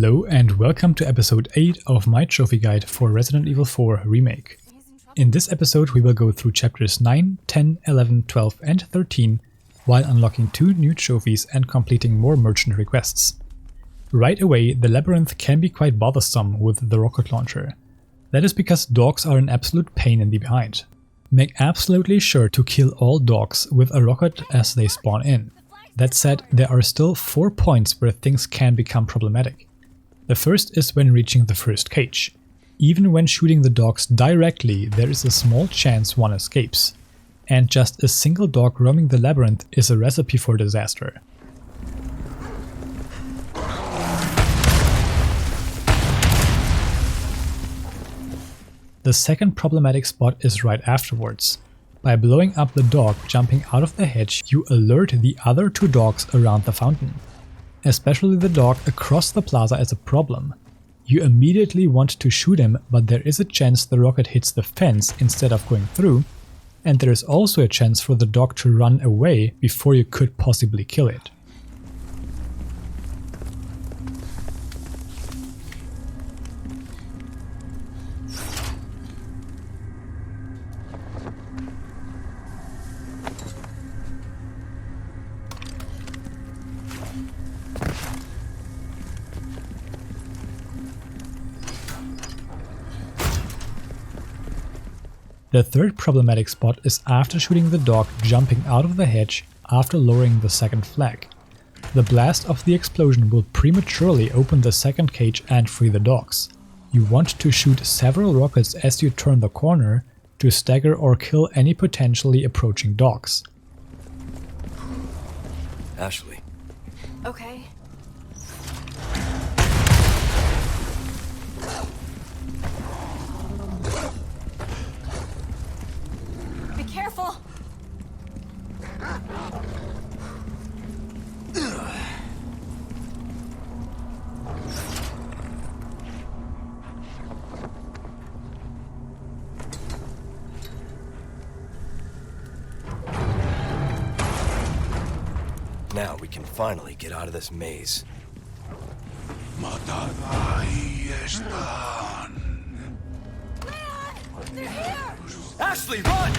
Hello and welcome to episode 8 of my trophy guide for Resident Evil 4 Remake. In this episode we will go through chapters 9, 10, 11, 12 and 13 while unlocking 2 new trophies and completing more merchant requests. Right away, the labyrinth can be quite bothersome with the rocket launcher. That is because dogs are an absolute pain in the behind. Make absolutely sure to kill all dogs with a rocket as they spawn in. That said, there are still 4 points where things can become problematic. The first is when reaching the first cage. Even when shooting the dogs directly, there is a small chance one escapes. And just a single dog roaming the labyrinth is a recipe for disaster. The second problematic spot is right afterwards. By blowing up the dog jumping out of the hedge, you alert the other 2 dogs around the fountain. Especially the dog across the plaza is a problem. You immediately want to shoot him, but there is a chance the rocket hits the fence instead of going through, and there is also a chance for the dog to run away before you could possibly kill it. The third problematic spot is after shooting the dog jumping out of the hedge after lowering the second flag. The blast of the explosion will prematurely open the second cage and free the dogs. You want to shoot several rockets as you turn the corner to stagger or kill any potentially approaching dogs. Ashley. Okay. Be careful. Now we can finally get out of this maze. They're here! Ashley, run!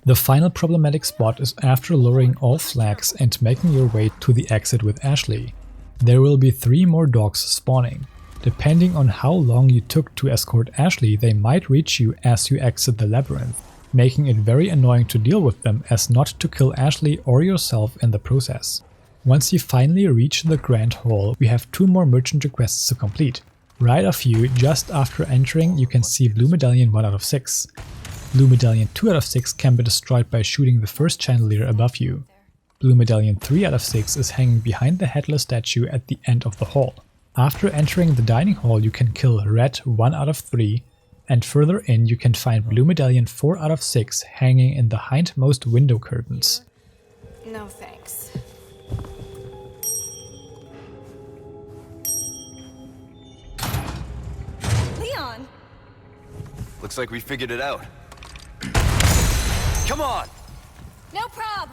The final problematic spot is after lowering all flags and making your way to the exit with Ashley. There will be 3 more dogs spawning. Depending on how long you took to escort Ashley, they might reach you as you exit the labyrinth, making it very annoying to deal with them as not to kill Ashley or yourself in the process. Once you finally reach the Grand Hall, we have 2 more merchant requests to complete. Right of you, just after entering, you can see Blue Medallion 1 out of 6. Blue Medallion 2 out of 6 can be destroyed by shooting the first chandelier above you. Blue Medallion 3 out of 6 is hanging behind the headless statue at the end of the hall. After entering the dining hall you can kill Red 1 out of 3, and further in you can find Blue Medallion 4 out of 6 hanging in the hindmost window curtains. No thanks. Leon! Looks like we figured it out. Come on! No prob!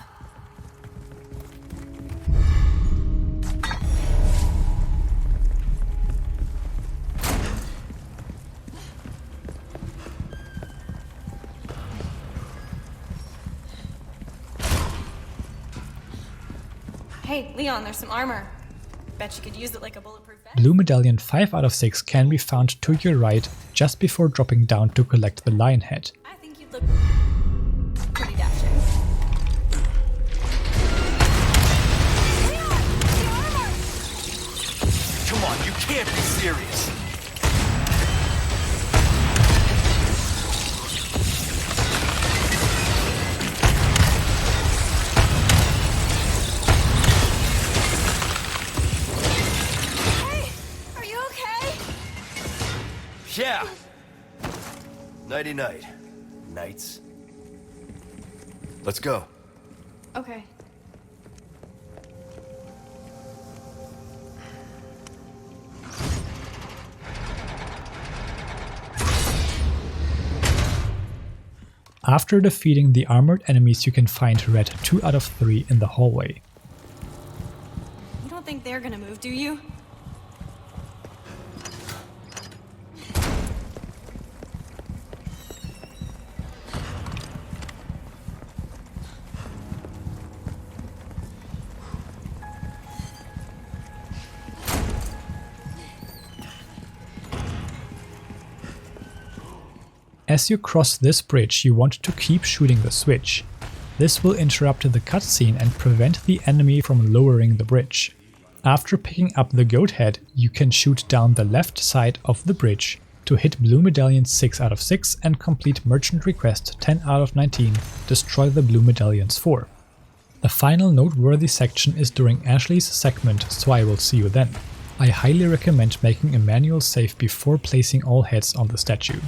Hey, Leon, there's some armor. Bet you could use it like a bulletproof vest. Blue Medallion 5 out of 6 can be found to your right just before dropping down to collect the lion head. I think you'd look pretty dashing. Leon! The armor! Come on, you can't be serious! Yeah! Nighty-night. Nights. Let's go. After defeating the armored enemies, you can find red 2 out of 3 in the hallway. You don't think they're gonna move, do you? As you cross this bridge, you want to keep shooting the switch. This will interrupt the cutscene and prevent the enemy from lowering the bridge. After picking up the goat head, you can shoot down the left side of the bridge to hit blue medallions 6 out of 6 and complete merchant request 10 out of 19, destroy the blue medallions 4. The final noteworthy section is during Ashley's segment, so I will see you then. I highly recommend making a manual save before placing all heads on the statue.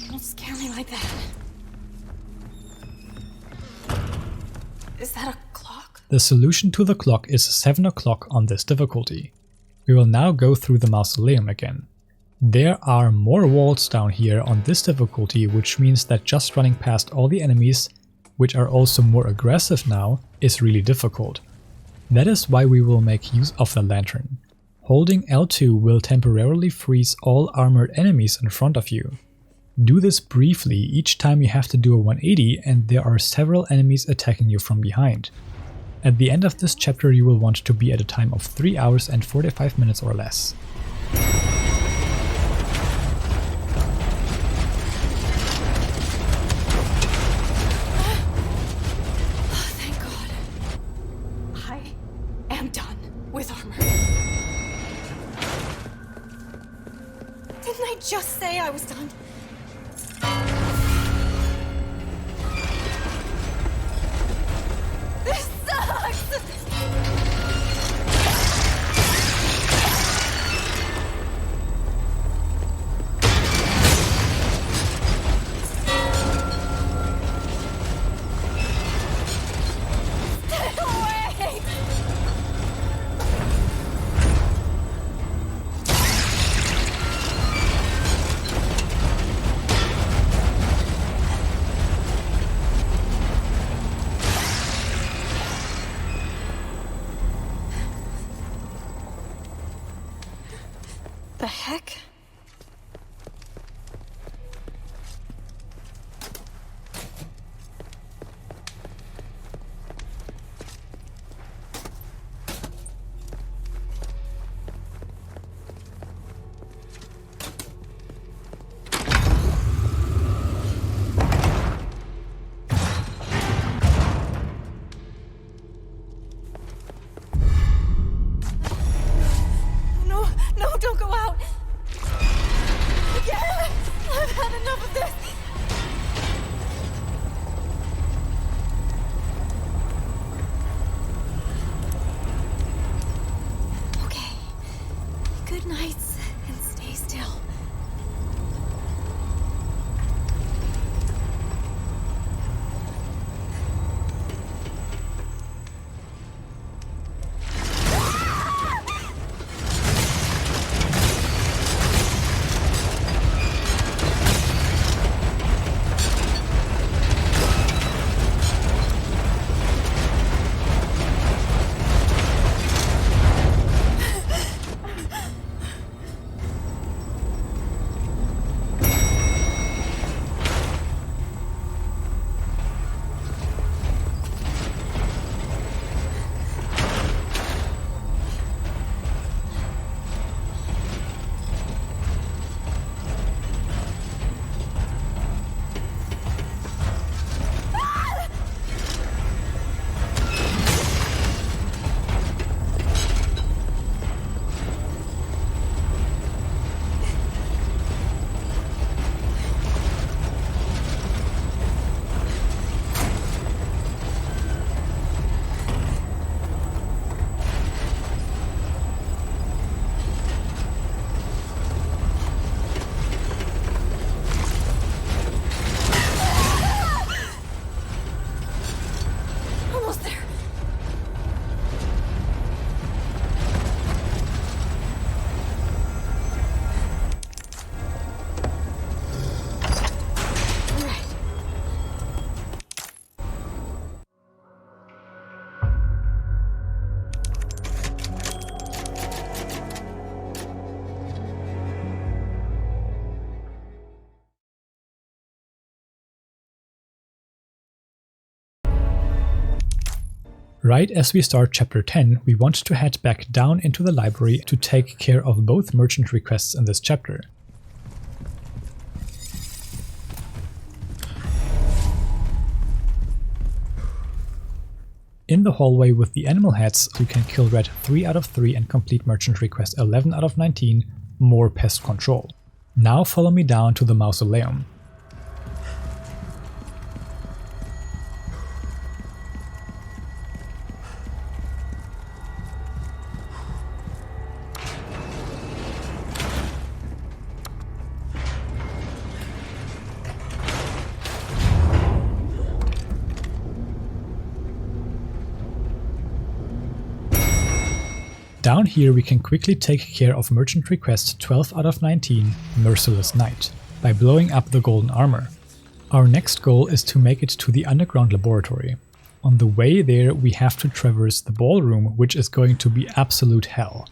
Don't scare me like that. Is that a clock? The solution to the clock is 7 o'clock on this difficulty. We will now go through the mausoleum again. There are more walls down here on this difficulty, which means that just running past all the enemies, which are also more aggressive now, is really difficult. That is why we will make use of the lantern. Holding L2 will temporarily freeze all armored enemies in front of you. Do this briefly each time you have to do a 180 and there are several enemies attacking you from behind. At the end of this chapter you will want to be at a time of 3 hours and 45 minutes or less. Thank God. I am done with armor. Didn't I just say I was done? This sucks! Stay away! Right as we start chapter 10, we want to head back down into the library to take care of both merchant requests in this chapter. In the hallway with the animal heads, you can kill Red 3 out of 3 and complete merchant request 11 out of 19, more pest control. Now follow me down to the mausoleum. Down here we can quickly take care of merchant request 12 out of 19, Merciless Knight, by blowing up the golden armor. Our next goal is to make it to the underground laboratory. On the way there we have to traverse the ballroom, which is going to be absolute hell.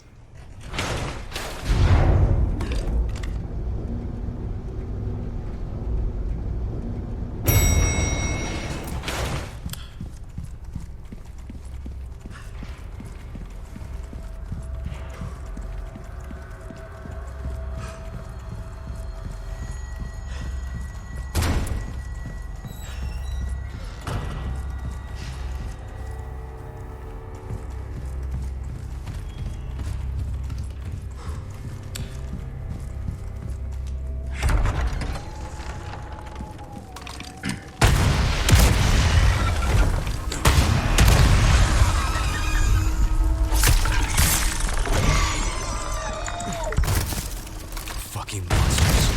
Fucking monsters.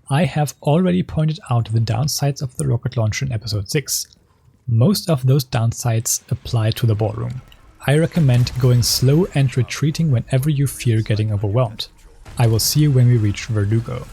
I have already pointed out the downsides of the rocket launcher in episode 6. Most of those downsides apply to the ballroom. I recommend going slow and retreating whenever you fear getting overwhelmed. I will see you when we reach Verdugo.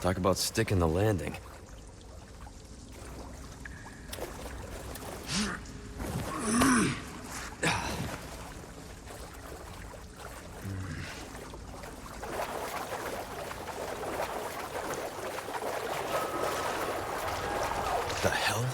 Talk about sticking the landing. The hell?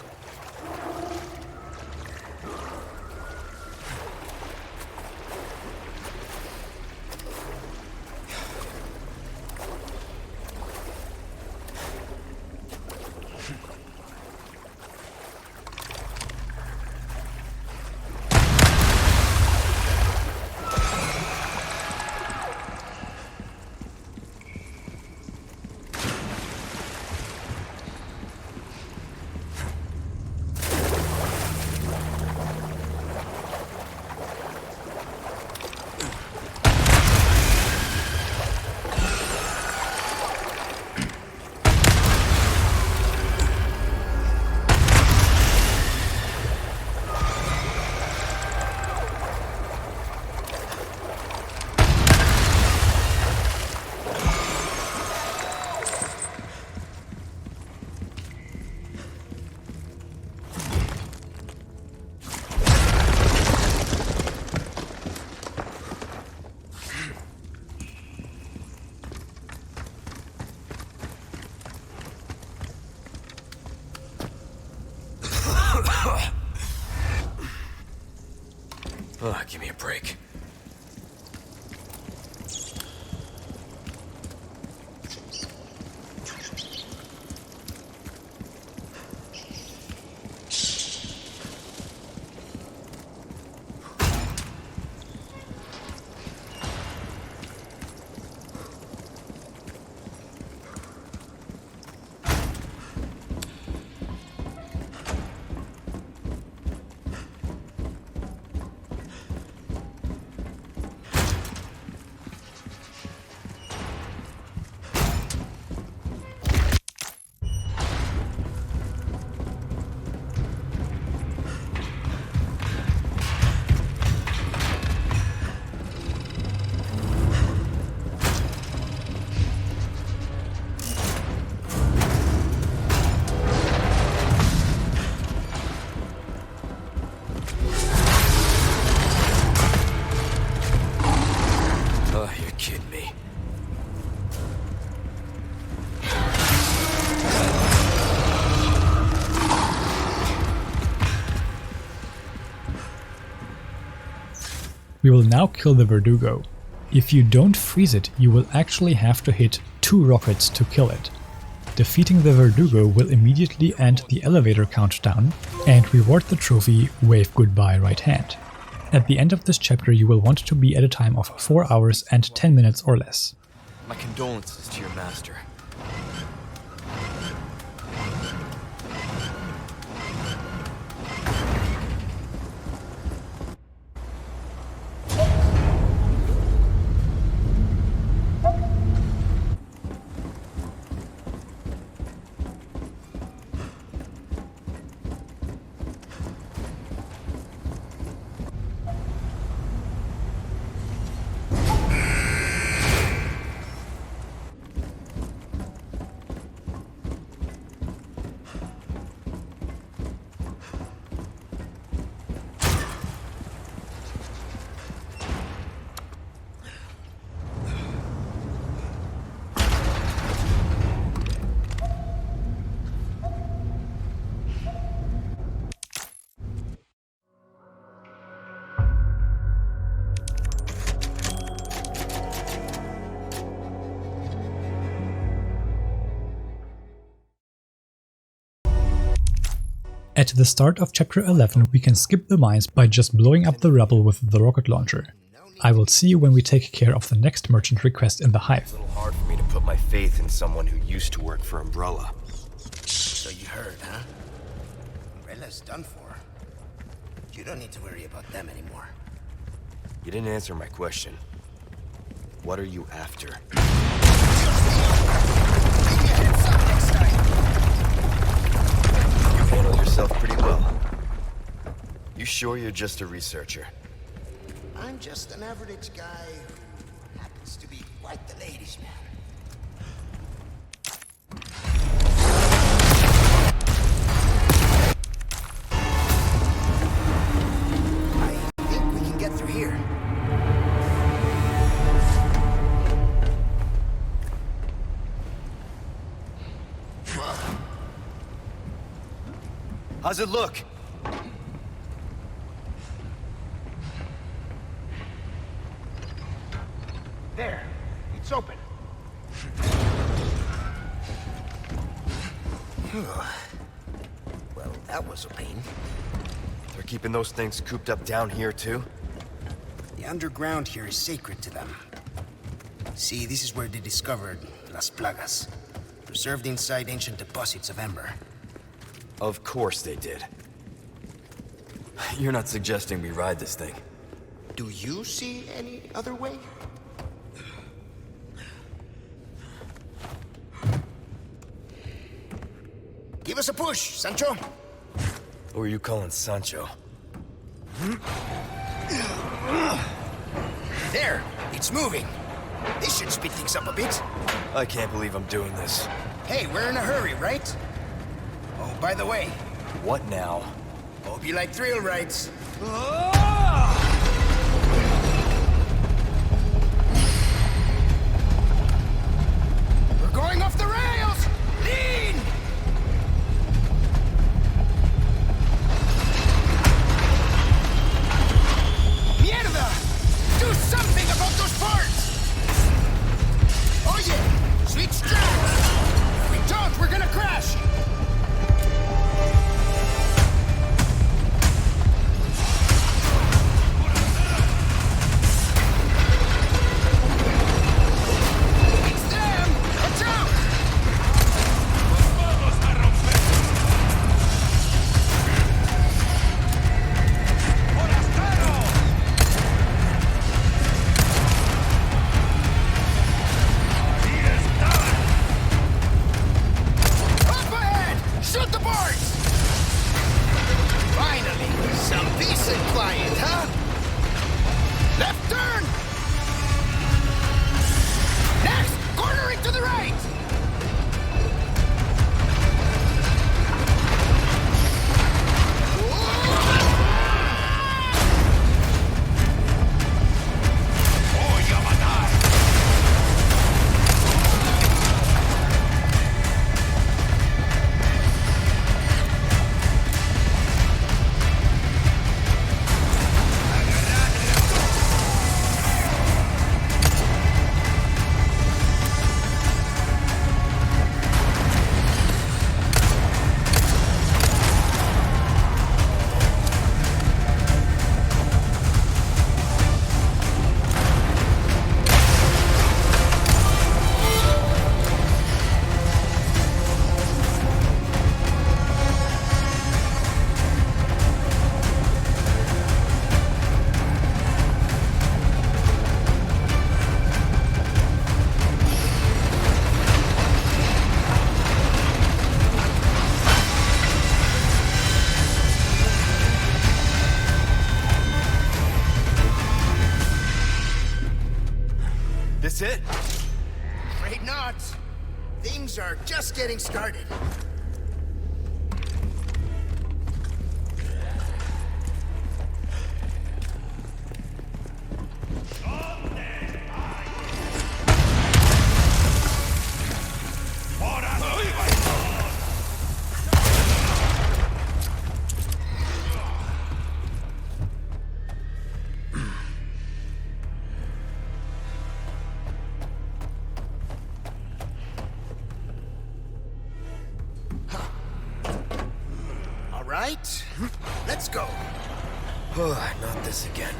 Oh, give me a break. Oh, you're kidding me. We will now kill the Verdugo. If you don't freeze it, you will actually have to hit 2 rockets to kill it. Defeating the Verdugo will immediately end the elevator countdown and reward the trophy Wave Goodbye Right Hand. At the end of this chapter you will want to be at a time of 4 hours and 10 minutes or less. My condolences to your master. At the start of chapter 11 we can skip the mines by just blowing up the rubble with the rocket launcher. I will see you when we take care of the next merchant request in the Hive. It's a little hard for me to put my faith in someone who used to work for Umbrella. So you heard, huh? Umbrella's done for. You don't need to worry about them anymore. You didn't answer my question. What are you after? You handle yourself pretty well. You sure you're just a researcher? I'm just an average guy who happens to be quite the ladies' man. How's it look? There. It's open. Well, that was a pain. They're keeping those things cooped up down here, too? The underground here is sacred to them. See, this is where they discovered Las Plagas, preserved inside ancient deposits of Ember. Of course they did. You're not suggesting we ride this thing? Do you see any other way? Give us a push, Sancho. Who are you calling Sancho? There, it's moving. This should speed things up a bit. I can't believe I'm doing this. Hey, we're in a hurry, right? Oh, by the way, What now? hope you like thrill rides. We're going off the rails! Lean! Mierda! Do something about those parts! Oh yeah! Switch tracks! If we don't, we're gonna crash! It's them! Watch out! Up ahead! Shoot the boards! Finally, some decent quiet, huh? Left turn! Next, cornering to the right! This it? Afraid not. Things are just getting started. All right, let's go. Not this again.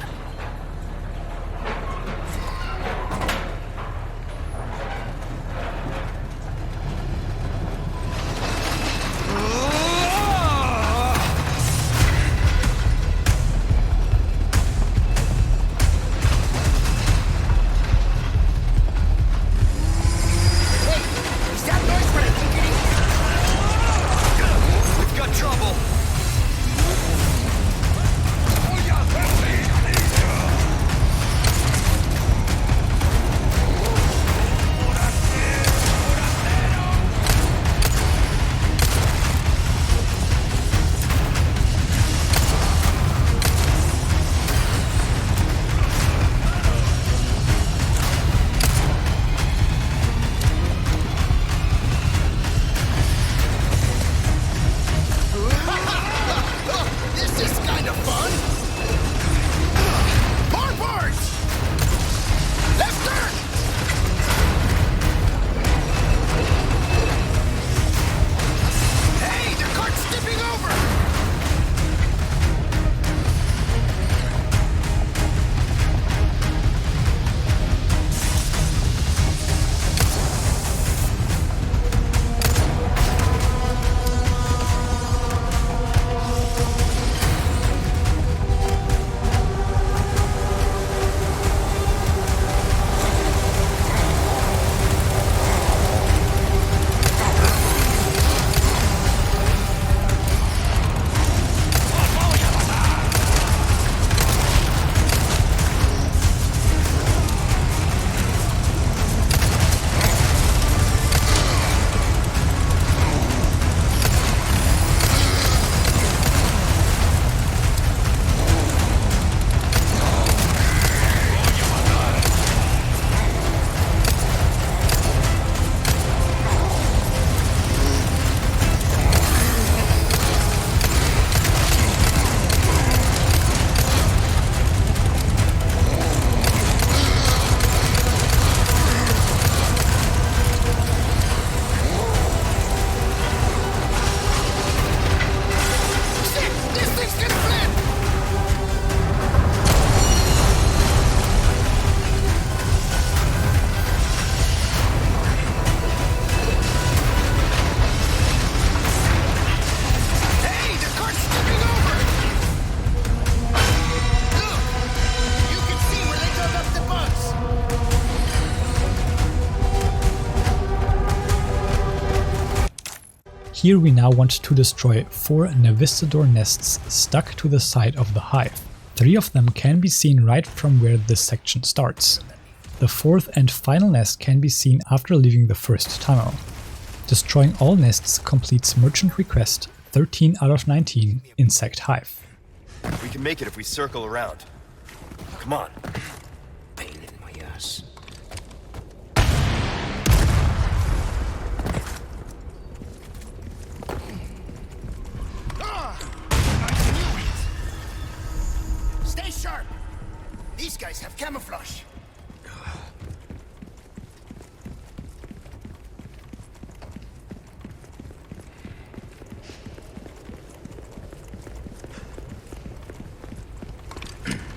Hey, is that noise what I think it is? We've got trouble! Here we now want to destroy 4 Navistador nests stuck to the side of the Hive. 3 of them can be seen right from where this section starts. The 4th and final nest can be seen after leaving the first tunnel. Destroying all nests completes Merchant Request 13 out of 19 Insect Hive. We can make it if we circle around. Come on. Pain in my ass. I knew it! Stay sharp! These guys have camouflage.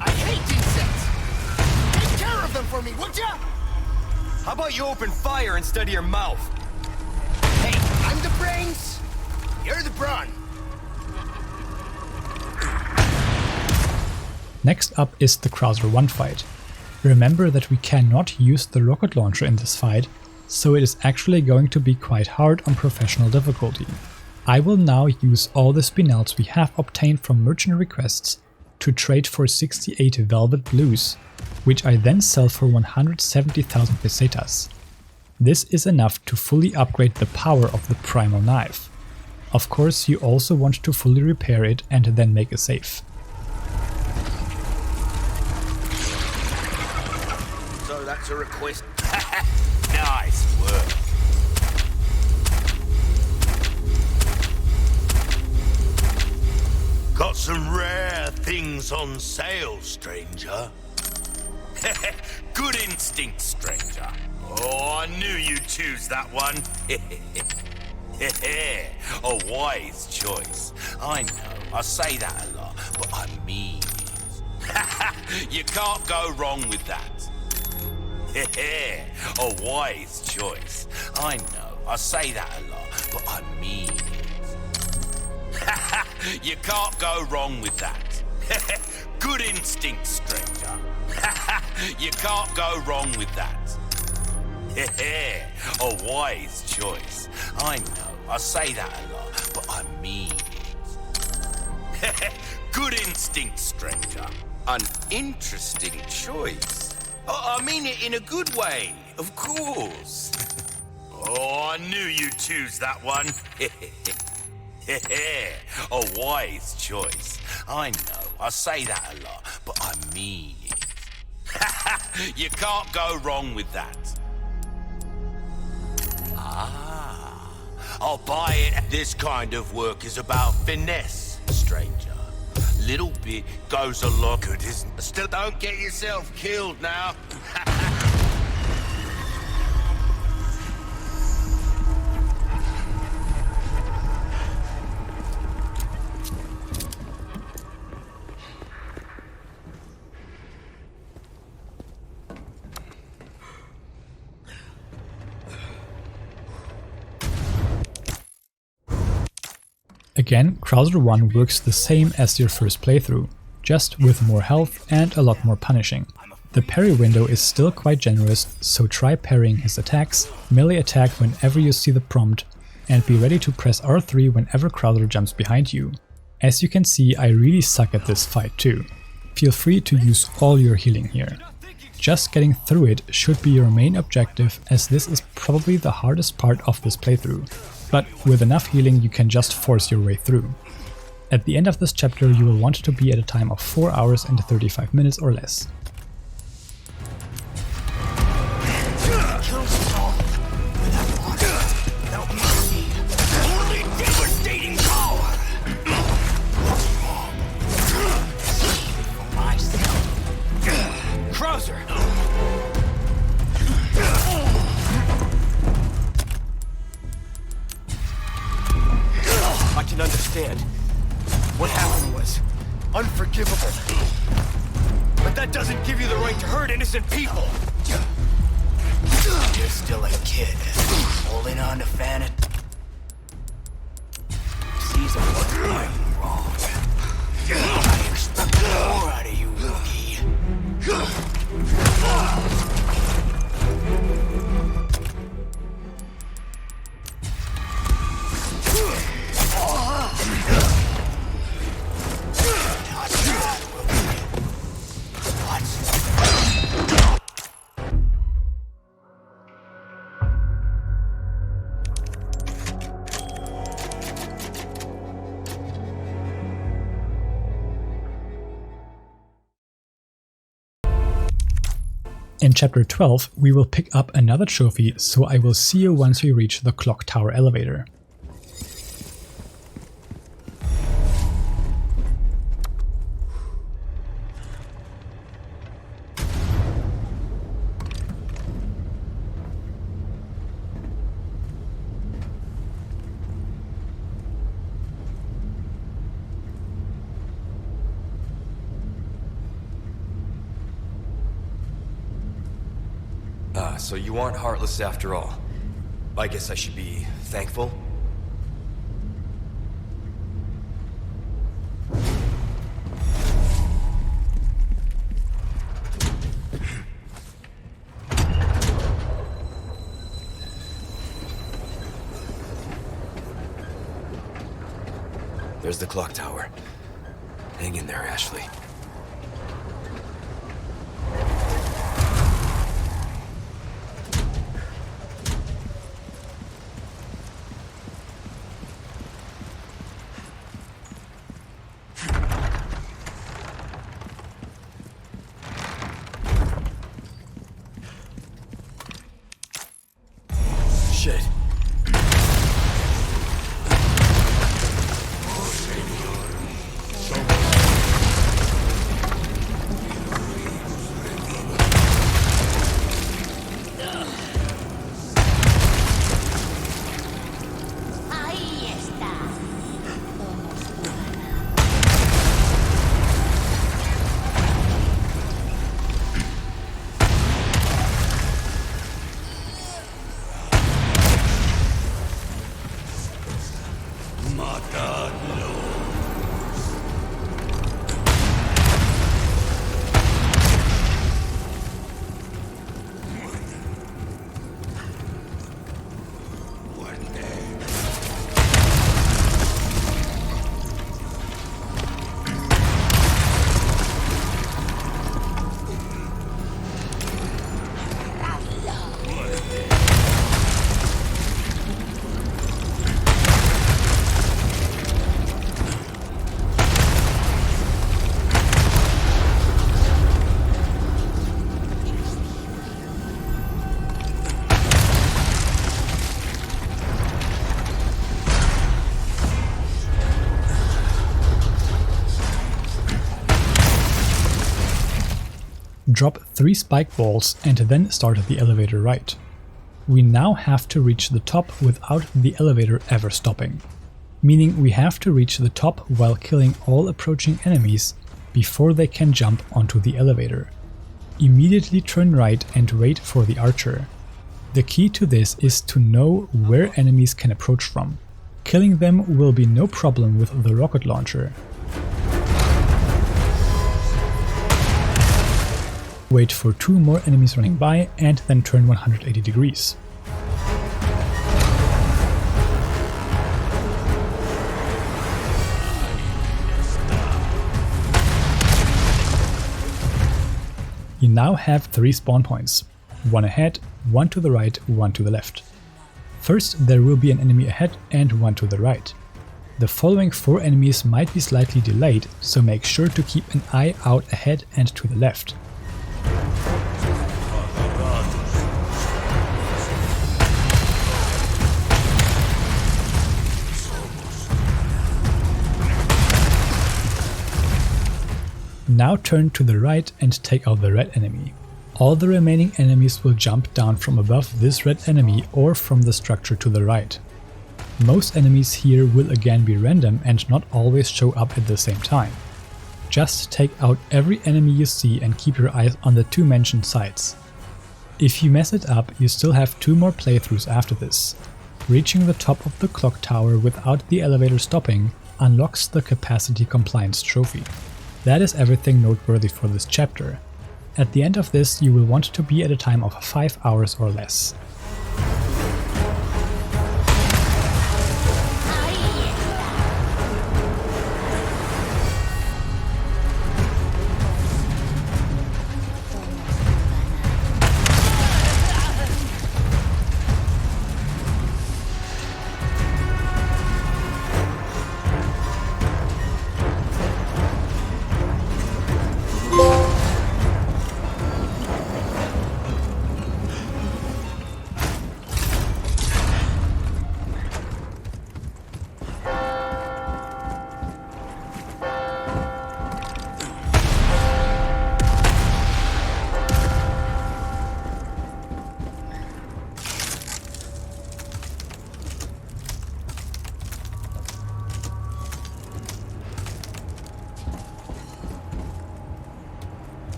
I hate insects! Take care of them for me, would ya? How about you open fire instead of your mouth? Hey, I'm the brains. You're the brawn. Next up is the Krauser 1 fight. Remember that we cannot use the rocket launcher in this fight, so it is actually going to be quite hard on professional difficulty. I will now use all the spinels we have obtained from merchant requests to trade for 68 velvet blues, which I then sell for 170,000 pesetas. This is enough to fully upgrade the power of the primal knife. Of course, you also want to fully repair it and then make a save. So that's a request. Nice work. Got some rare things on sale, stranger. Good instinct, stranger. Oh, I knew you'd choose that one. A wise choice. I know, I say that a lot, but I mean it. You can't go wrong with that. A wise choice. I know, I say that a lot, but I mean it. You can't go wrong with that. Good instinct, stranger. You can't go wrong with that. A wise choice. I know, I say that a lot, but I mean it. Good instinct, stranger. An interesting choice. I mean it in a good way, of course. Oh, I knew you'd choose that one. A wise choice. I know, I say that a lot, but I mean it. You can't go wrong with that. Ah, I'll buy it. This kind of work is about finesse, stranger. Little bit goes a lot. Good, isn't it? Still don't get yourself killed now. Again, Krauser 1 works the same as your first playthrough, just with more health and a lot more punishing. The parry window is still quite generous, so try parrying his attacks, melee attack whenever you see the prompt, and be ready to press R3 whenever Krauser jumps behind you. As you can see, I really suck at this fight too. Feel free to use all your healing here. Just getting through it should be your main objective, as this is probably the hardest part of this playthrough. But with enough healing you can just force your way through. At the end of this chapter you will want to be at a time of 4 hours and 35 minutes or less. I can understand. What happened was unforgivable. But that doesn't give you the right to hurt innocent people. You're still a kid, holding on to Fannin. Season was right and wrong. I expect more out of you, rookie. In chapter 12 we will pick up another trophy, so I will see you once we reach the clock tower elevator. So you aren't heartless after all. I guess I should be thankful? There's the clock tower. Hang in there, Ashley. Shit. Drop 3 spike balls and then start the elevator right. We now have to reach the top without the elevator ever stopping, meaning we have to reach the top while killing all approaching enemies before they can jump onto the elevator. Immediately turn right and wait for the archer. The key to this is to know where enemies can approach from. Killing them will be no problem with the rocket launcher. Wait for 2 more enemies running by and then turn 180 degrees. You now have 3 spawn points. 1 ahead, 1 to the right, 1 to the left. First there will be an enemy ahead and 1 to the right. The following 4 enemies might be slightly delayed, so make sure to keep an eye out ahead and to the left. Now turn to the right and take out the red enemy. All the remaining enemies will jump down from above this red enemy or from the structure to the right. Most enemies here will again be random and not always show up at the same time. Just take out every enemy you see and keep your eyes on the 2 mentioned sites. If you mess it up, you still have 2 more playthroughs after this. Reaching the top of the clock tower without the elevator stopping unlocks the capacity compliance trophy. That is everything noteworthy for this chapter. At the end of this you will want to be at a time of 5 hours or less.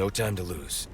No time to lose.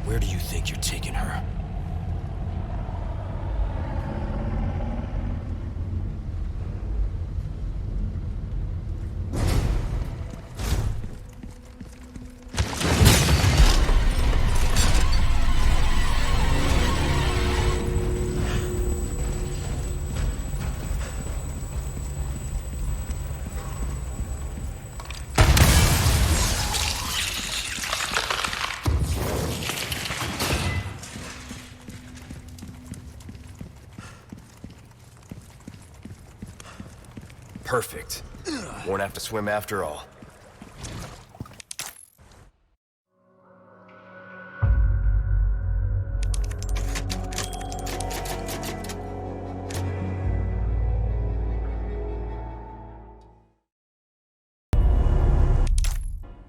Where do you think you're taking her? Perfect. Won't have to swim after all.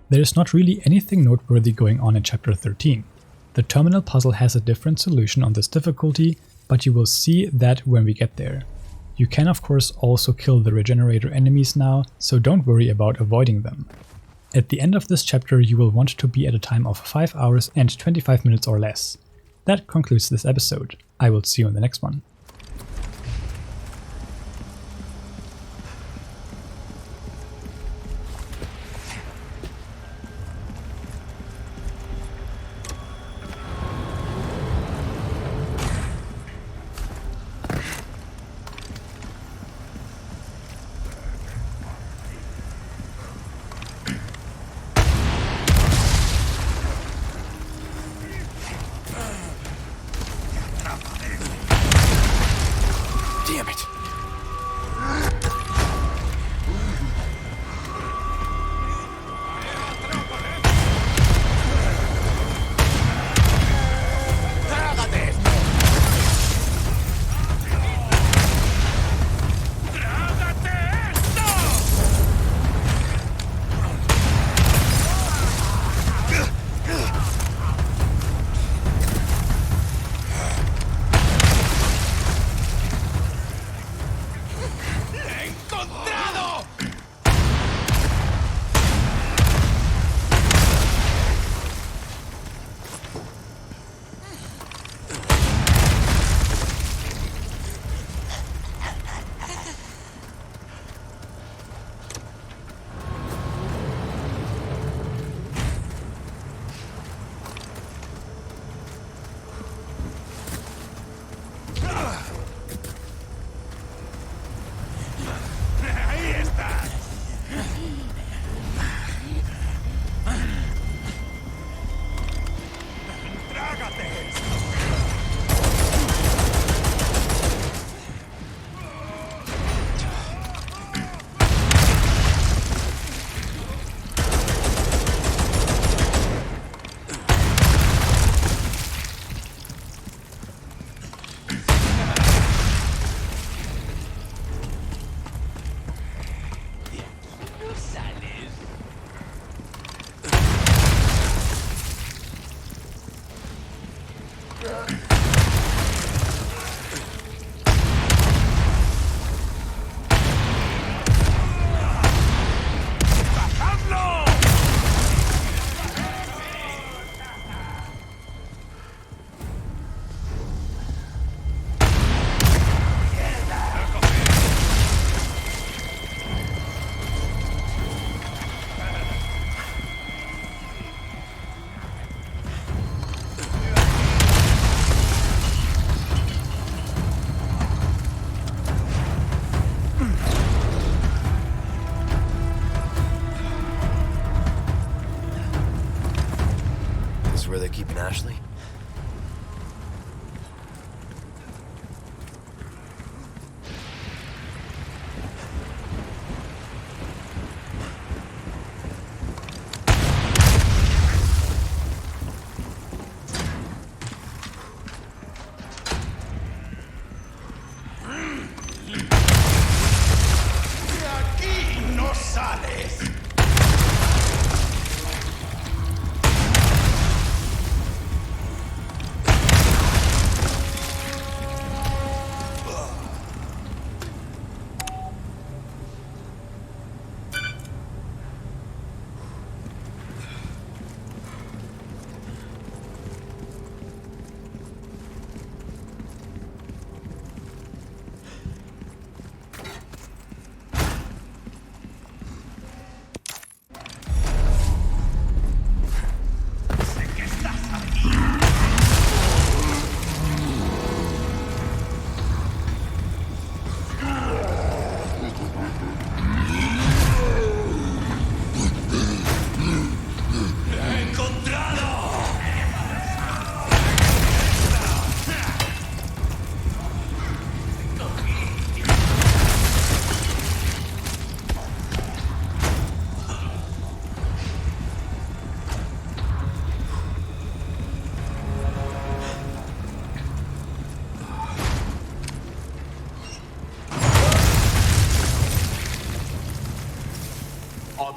There is not really anything noteworthy going on in Chapter 13. The terminal puzzle has a different solution on this difficulty, but you will see that when we get there. You can of course also kill the regenerator enemies now, so don't worry about avoiding them. At the end of this chapter you will want to be at a time of 5 hours and 25 minutes or less. That concludes this episode. I will see you in the next one. Damn it!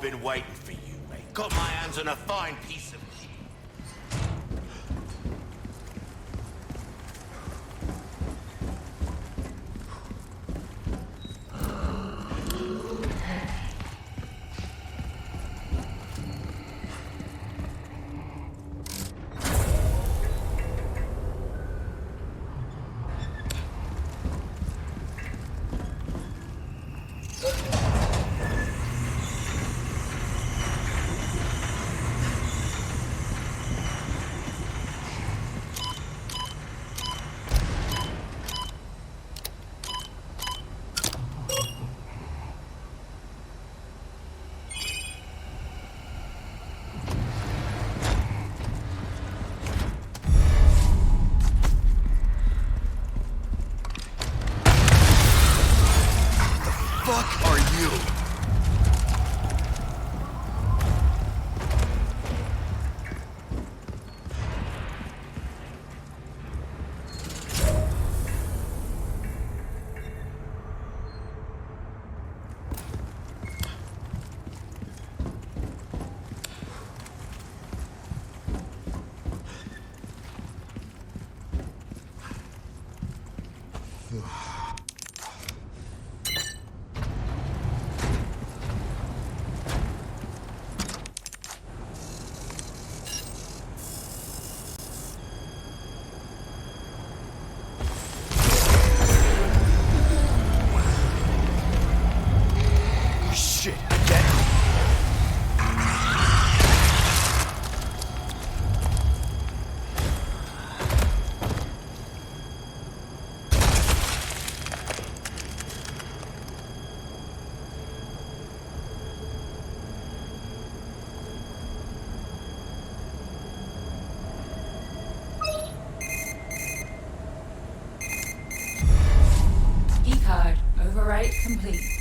I've been waiting for you, mate. Got my hands on a fine piece of kit. Fuck are you? Shit, again? Keycard overwrite complete.